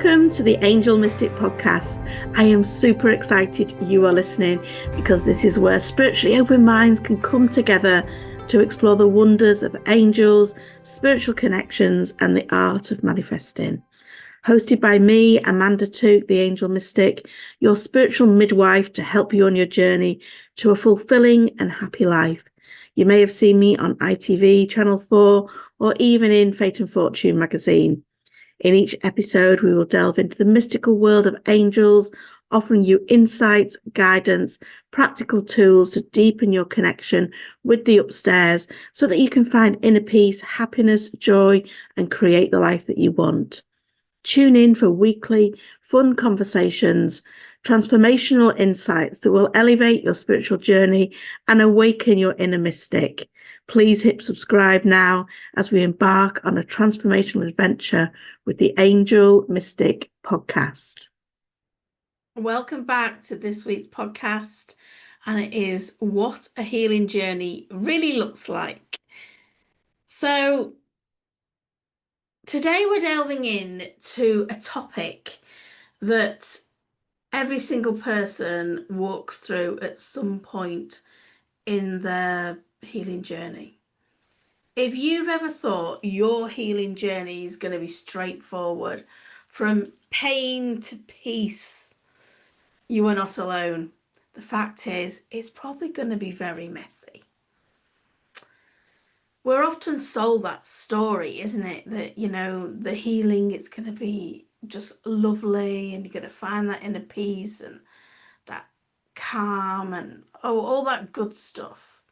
Welcome to the Angel Mystic Podcast. I am super excited you are listening because this is where spiritually open minds can come together to explore the wonders of angels, spiritual connections, and the art of manifesting. Hosted by me, Amanda Tooke, the Angel Mystic, your spiritual midwife to help you on your journey to a fulfilling and happy life. You may have seen me on ITV, Channel 4, or even in Fate and Fortune magazine. In each episode, we will delve into the mystical world of angels, offering you insights, guidance, practical tools to deepen your connection with the upstairs so that you can find inner peace, happiness, joy, and create the life that you want. Tune in for weekly, fun conversations, transformational insights that will elevate your spiritual journey and awaken your inner mystic. Please hit subscribe now as we embark on a transformational adventure with the Angel Mystic Podcast. Welcome back to this week's podcast, and it is what a healing journey really looks like. So today we're delving into a topic that every single person walks through at some point in their healing journey. If you've ever thought your healing journey is going to be straightforward, from pain to peace, you are not alone. The fact is, it's probably going to be very messy. We're often sold that story, isn't it? That, the healing, it's going to be just lovely and you're going to find that inner peace and that calm and all that good stuff.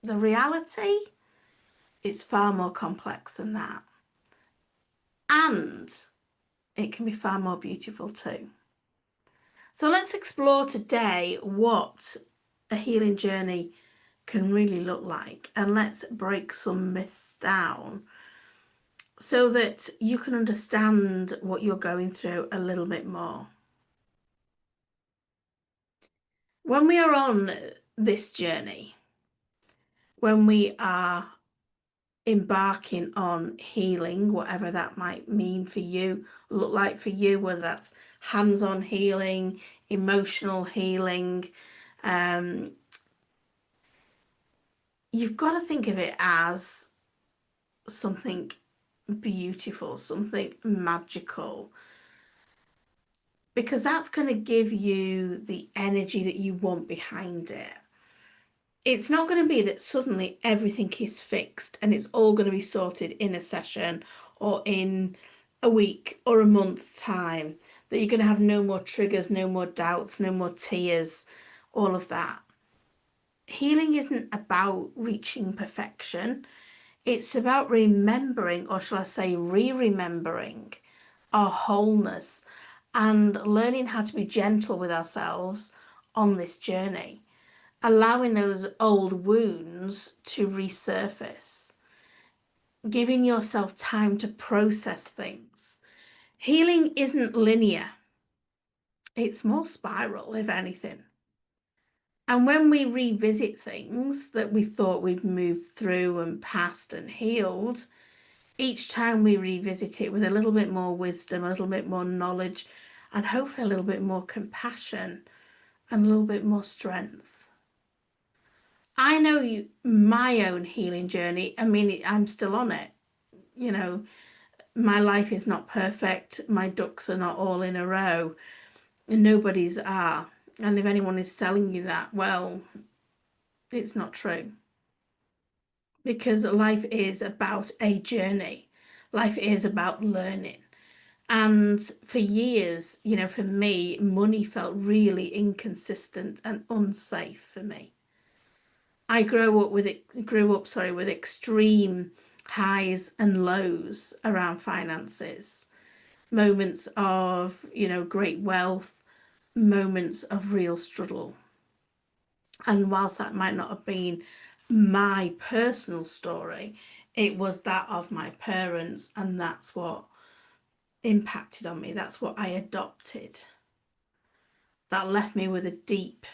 The reality, it's far more complex than that. And it can be far more beautiful too. So let's explore today what a healing journey can really look like, and let's break some myths down so that you can understand what you're going through a little bit more. When we are on this journey, when we are embarking on healing, whatever that might mean for you, look like for you, whether that's hands-on healing, emotional healing, you've got to think of it as something beautiful, something magical, because that's going to give you the energy that you want behind it. It's not going to be that suddenly everything is fixed and it's all going to be sorted in a session or in a week or a month's time, that you're going to have no more triggers, no more doubts, no more tears, all of that. Healing isn't about reaching perfection. It's about remembering, or shall I say re-remembering, our wholeness and learning how to be gentle with ourselves on this journey, allowing those old wounds to resurface, giving yourself time to process things. Healing isn't linear. It's more spiral, if anything. And when we revisit things that we thought we'd moved through and passed and healed, each time we revisit it with a little bit more wisdom, a little bit more knowledge, and hopefully a little bit more compassion and a little bit more strength. I know my own healing journey. I mean, I'm still on it. My life is not perfect. My ducks are not all in a row. And nobody's are. And if anyone is selling you that, well, it's not true. Because life is about a journey. Life is about learning. And for years, for me, money felt really inconsistent and unsafe for me. I grew up with extreme highs and lows around finances, moments of, great wealth, moments of real struggle. And whilst that might not have been my personal story, it was that of my parents, and that's what impacted on me. That's what I adopted. That left me with a deep,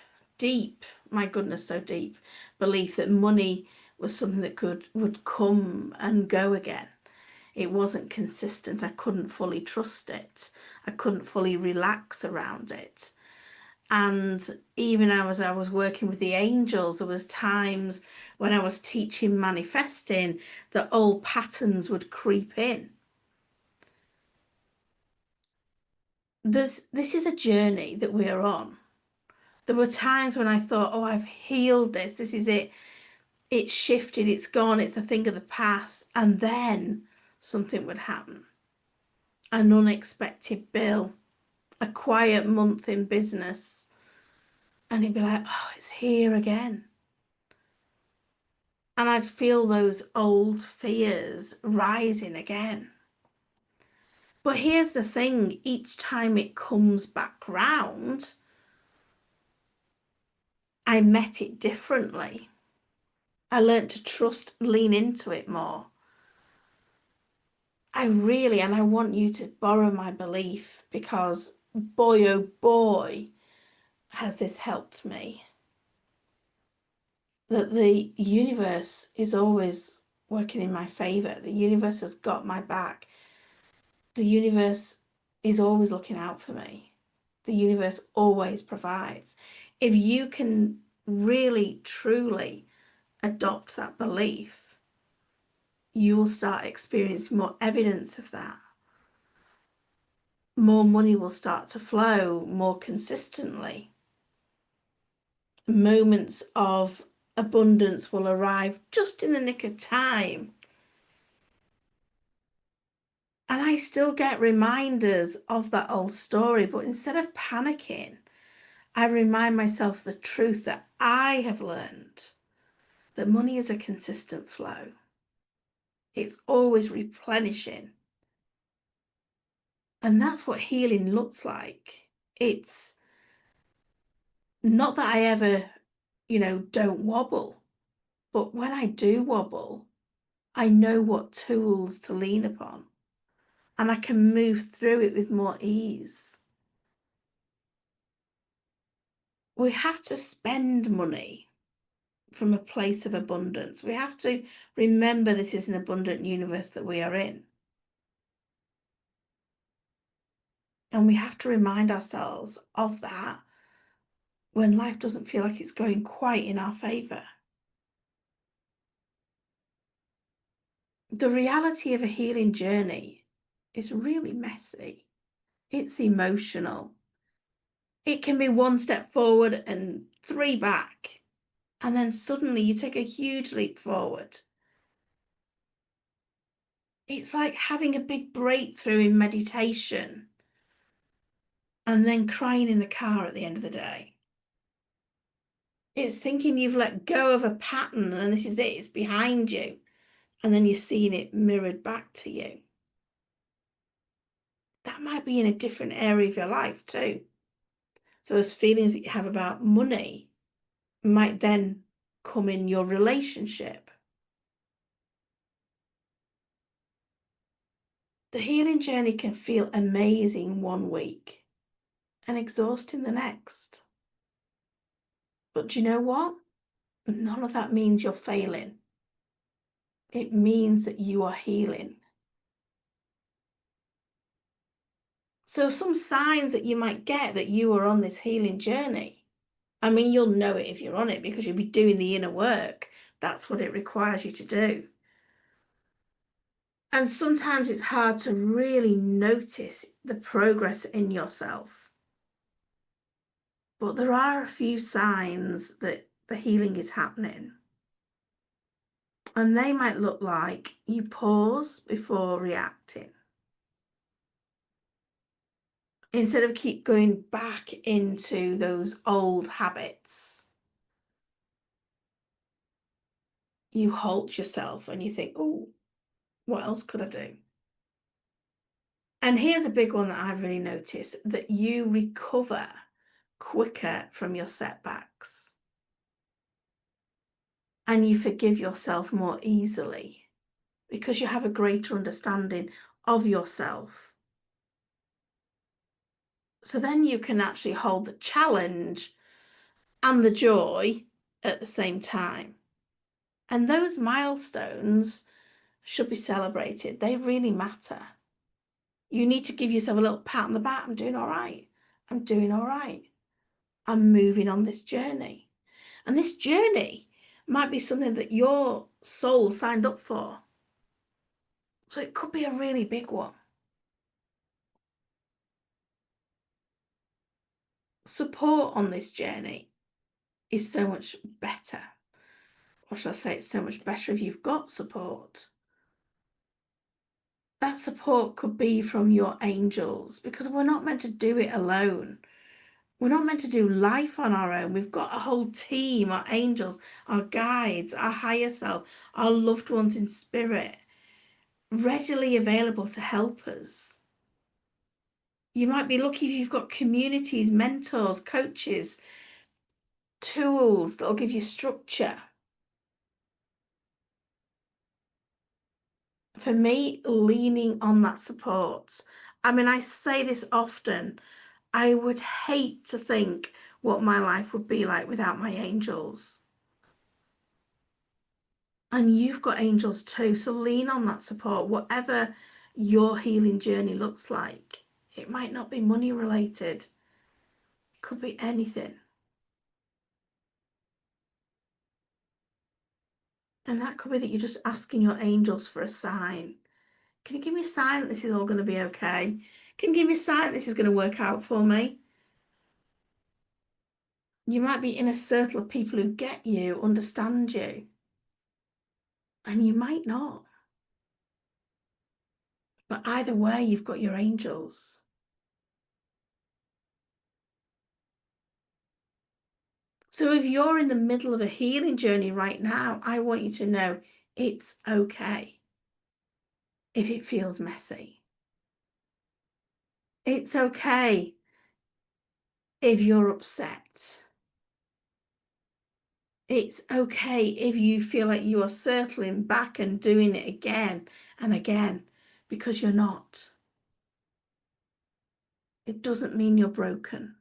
my goodness, so deep belief that money was something that would come and go again. It wasn't consistent. I couldn't fully trust it. I couldn't fully relax around it. And even as I was working with the angels, there was times when I was teaching manifesting that old patterns would creep in. This is a journey that we are on. There were times when I thought, oh, I've healed this. This is it. It's shifted. It's gone. It's a thing of the past. And then something would happen. An unexpected bill, a quiet month in business. And it'd be like, oh, it's here again. And I'd feel those old fears rising again. But here's the thing, each time it comes back round, I met it differently. I learned to trust, lean into it more. And I want you to borrow my belief because boy, oh boy, has this helped me. That the universe is always working in my favor. The universe has got my back. The universe is always looking out for me. The universe always provides. If you can really, truly adopt that belief, you will start experiencing more evidence of that. More money will start to flow more consistently. Moments of abundance will arrive just in the nick of time. And I still get reminders of that old story, but instead of panicking, I remind myself the truth that I have learned, that money is a consistent flow. It's always replenishing. And that's what healing looks like. It's not that I ever, don't wobble, but when I do wobble, I know what tools to lean upon and I can move through it with more ease. We have to spend money from a place of abundance. We have to remember this is an abundant universe that we are in. And we have to remind ourselves of that when life doesn't feel like it's going quite in our favor. The reality of a healing journey is really messy. It's emotional. It can be one step forward and three back. And then suddenly you take a huge leap forward. It's like having a big breakthrough in meditation and then crying in the car at the end of the day. It's thinking you've let go of a pattern and this is it, it's behind you. And then you're seeing it mirrored back to you. That might be in a different area of your life too. So those feelings that you have about money might then come in your relationship. The healing journey can feel amazing one week and exhausting the next. But do you know what? None of that means you're failing. It means that you are healing. So some signs that you might get that you are on this healing journey. I mean, you'll know it if you're on it because you'll be doing the inner work. That's what it requires you to do. And sometimes it's hard to really notice the progress in yourself. But there are a few signs that the healing is happening. And they might look like you pause before reacting. Instead of keep going back into those old habits, you halt yourself and you think, oh, what else could I do? And here's a big one that I've really noticed, that you recover quicker from your setbacks and you forgive yourself more easily because you have a greater understanding of yourself. So then you can actually hold the challenge and the joy at the same time. And those milestones should be celebrated. They really matter. You need to give yourself a little pat on the back. I'm doing all right. I'm doing all right. I'm moving on this journey. And this journey might be something that your soul signed up for. So it could be a really big one. Support on this journey is so much better. Or shall I say it's so much better if you've got support. That support could be from your angels because we're not meant to do it alone. We're not meant to do life on our own. We've got a whole team, our angels, our guides, our higher self, our loved ones in spirit, readily available to help us. You might be lucky if you've got communities, mentors, coaches, tools that'll give you structure. For me, leaning on that support. I mean, I say this often. I would hate to think what my life would be like without my angels. And you've got angels too. So lean on that support, whatever your healing journey looks like. It might not be money related, could be anything. And that could be that you're just asking your angels for a sign. Can you give me a sign that this is all going to be okay? Can you give me a sign that this is going to work out for me? You might be in a circle of people who get you, understand you, and you might not. But either way, you've got your angels. So if you're in the middle of a healing journey right now, I want you to know it's okay if it feels messy. It's okay if you're upset. It's okay if you feel like you are circling back and doing it again and again because you're not. It doesn't mean you're broken.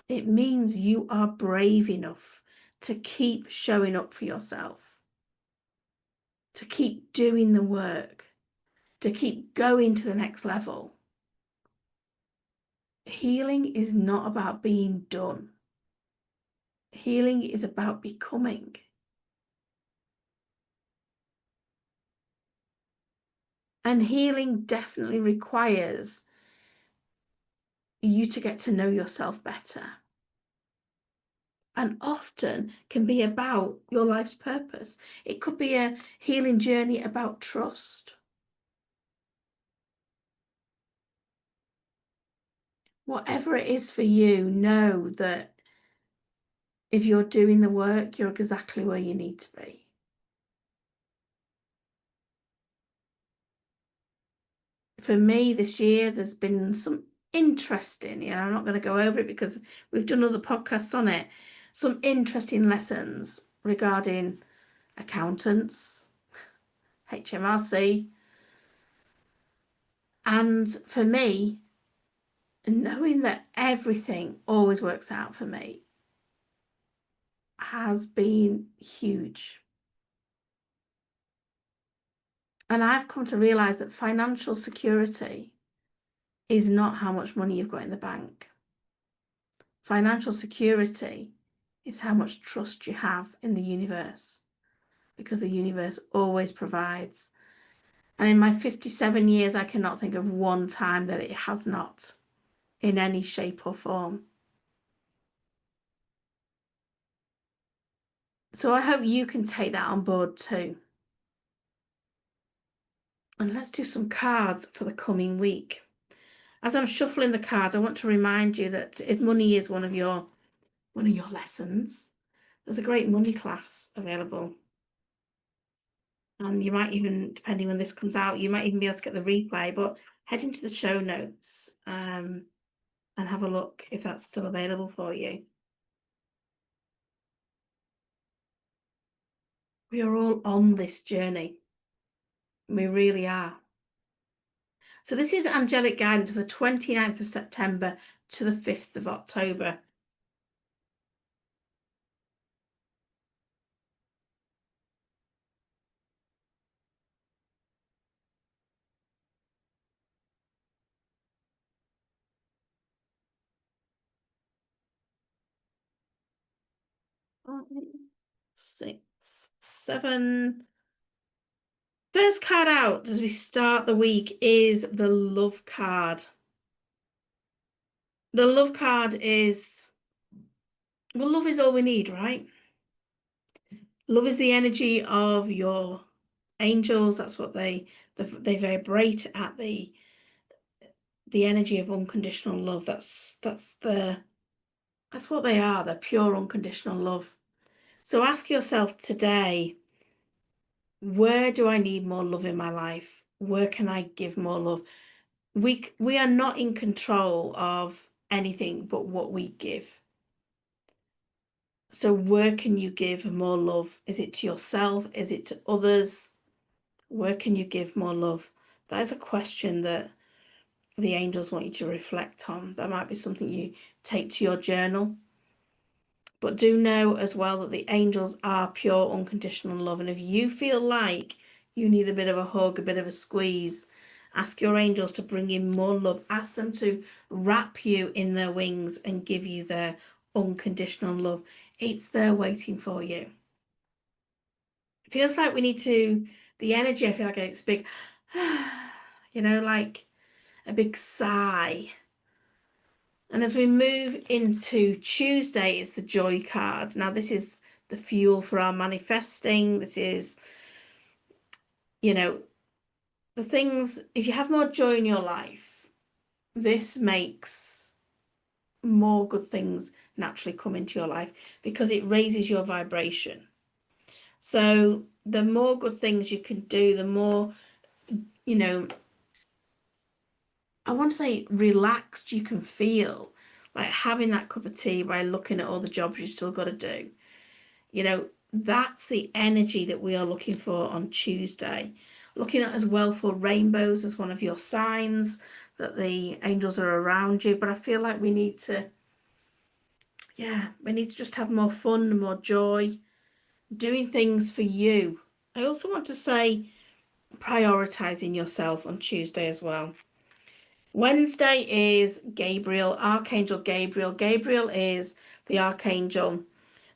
It means you are brave enough to keep showing up for yourself, to keep doing the work, to keep going to the next level. Healing is not about being done. Healing is about becoming. And healing definitely requires you to get to know yourself better. And often can be about your life's purpose. It could be a healing journey about trust. Whatever it is for you, know that if you're doing the work, you're exactly where you need to be. For me this year, there's been some interesting, I'm not going to go over it because we've done other podcasts on it, some interesting lessons regarding accountants, HMRC. And for me, knowing that everything always works out for me has been huge. And I've come to realize that financial security is not how much money you've got in the bank. Financial security is how much trust you have in the universe, because the universe always provides. And in my 57 years, I cannot think of one time that it has not, in any shape or form. So I hope you can take that on board too. And let's do some cards for the coming week. As I'm shuffling the cards, I want to remind you that if money is one of your lessons, there's a great money class available. And you might even, depending when this comes out, you might even be able to get the replay, but head into the show notes and have a look if that's still available for you. We are all on this journey. We really are. So this is angelic guidance for the 29th of September to the 5th of October. 5, 6, 7. First card out as we start the week is the love card. The love card is, well, love is all we need, right? Love is the energy of your angels. That's what they vibrate at the energy of unconditional love. That's what they are. They're pure unconditional love. So ask yourself today, where do I need more love in my life? Where can I give more love? We are not in control of anything but what we give. So where can you give more love? Is it to yourself? Is it to others? Where can you give more love? That is a question that the angels want you to reflect on. That might be something you take to your journal. But do know as well that the angels are pure unconditional love. And if you feel like you need a bit of a hug, a bit of a squeeze, ask your angels to bring in more love. Ask them to wrap you in their wings and give you their unconditional love. It's there waiting for you. It feels like we need to, the energy, I feel like it's big, like a big sigh. And as we move into Tuesday, it's the joy card. Now, this is the fuel for our manifesting. This is, you know, the things, if you have more joy in your life, this makes more good things naturally come into your life because it raises your vibration. So the more good things you can do, the more, you know, I want to say relaxed you can feel, like having that cup of tea by looking at all the jobs you've still got to do. That's the energy that we are looking for on Tuesday. Looking at as well for rainbows as one of your signs that the angels are around you. But I feel like we need to just have more fun, more joy, doing things for you. I also want to say prioritizing yourself on Tuesday as well. Wednesday is Gabriel, Archangel Gabriel. Gabriel is the archangel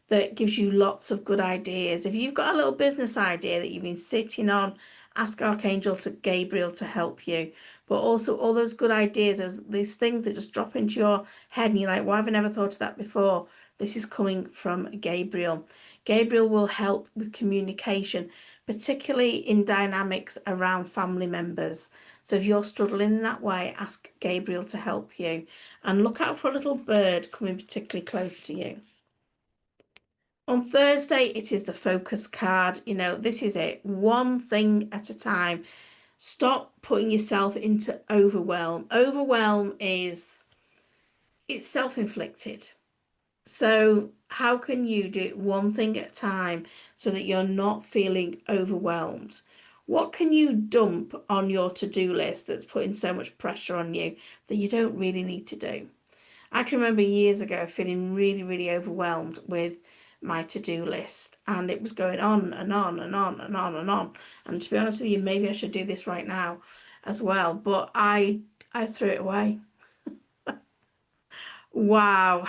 that gives you lots of good ideas. If you've got a little business idea that you've been sitting on, ask Archangel to Gabriel to help you. But also all those good ideas, these things that just drop into your head and you're like, why have I never thought of that before? This is coming from Gabriel. Gabriel will help with communication, particularly in dynamics around family members. So if you're struggling in that way, ask Gabriel to help you. And look out for a little bird coming particularly close to you. On Thursday, it is the focus card. This is it. One thing at a time. Stop putting yourself into overwhelm. Overwhelm it's self-inflicted. So how can you do it one thing at a time so that you're not feeling overwhelmed? What can you dump on your to-do list that's putting so much pressure on you that you don't really need to do? I can remember years ago feeling really, really overwhelmed with my to-do list, and it was going on and on and on and on and on. And to be honest with you, maybe I should do this right now as well, but I threw it away. Wow,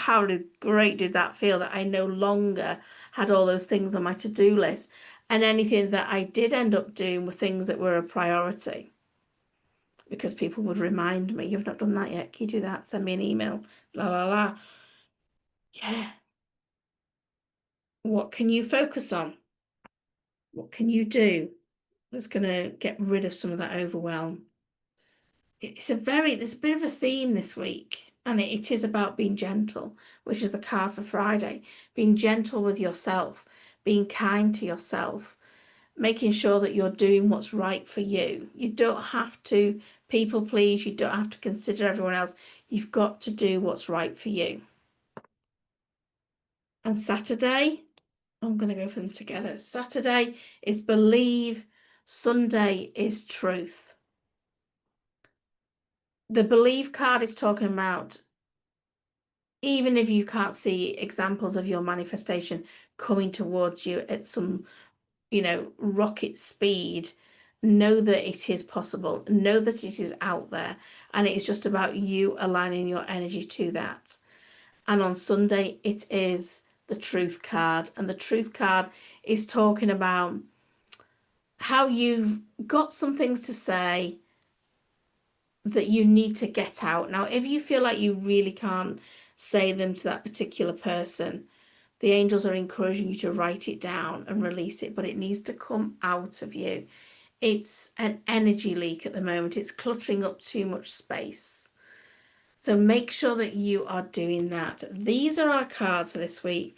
great did that feel that I no longer had all those things on my to-do list, and anything that I did end up doing were things that were a priority because people would remind me, you've not done that yet, can you do that? Send me an email, la la la. Yeah. What can you focus on? What can you do that's going to get rid of some of that overwhelm? There's a bit of a theme this week, and it is about being gentle, which is the card for Friday. Being gentle with yourself, being kind to yourself, making sure that you're doing what's right for you. You don't have to people please, you don't have to consider everyone else. You've got to do what's right for you. On Saturday, I'm going to go for them together. Saturday is believe, Sunday is truth. The believe card is talking about even if you can't see examples of your manifestation coming towards you at some, rocket speed, know that it is possible, know that it is out there, and it is just about you aligning your energy to that. And on Sunday, it is the truth card. And the truth card is talking about how you've got some things to say that you need to get out. Now, if you feel like you really can't say them to that particular person, the angels are encouraging you to write it down and release it, but it needs to come out of you. It's an energy leak at the moment. It's cluttering up too much space. So make sure that you are doing that. These are our cards for this week.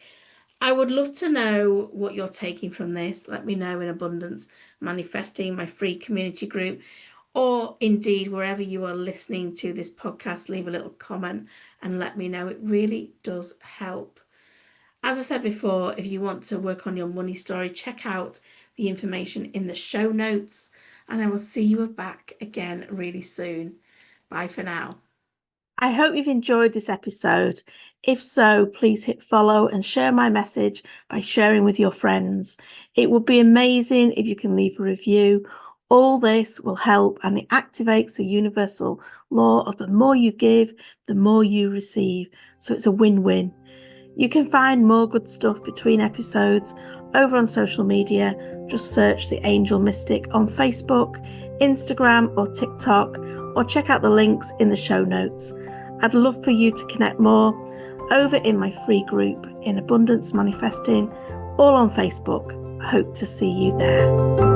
I would love to know what you're taking from this. Let me know in Abundance Manifesting, my free community group, or indeed wherever you are listening to this podcast. Leave a little comment and let me know. It really does help. As I said before, if you want to work on your money story, check out the information in the show notes, and I will see you back again really soon. Bye for now. I hope you've enjoyed this episode. If so, please hit follow and share my message by sharing with your friends. It would be amazing if you can leave a review. All this will help, and it activates the universal law of the more you give, the more you receive. So it's a win-win. You can find more good stuff between episodes over on social media. Just search The Angel Mystic on Facebook, Instagram or TikTok, or check out the links in the show notes. I'd love for you to connect more over in my free group in Abundance Manifesting, all on Facebook. I hope to see you there.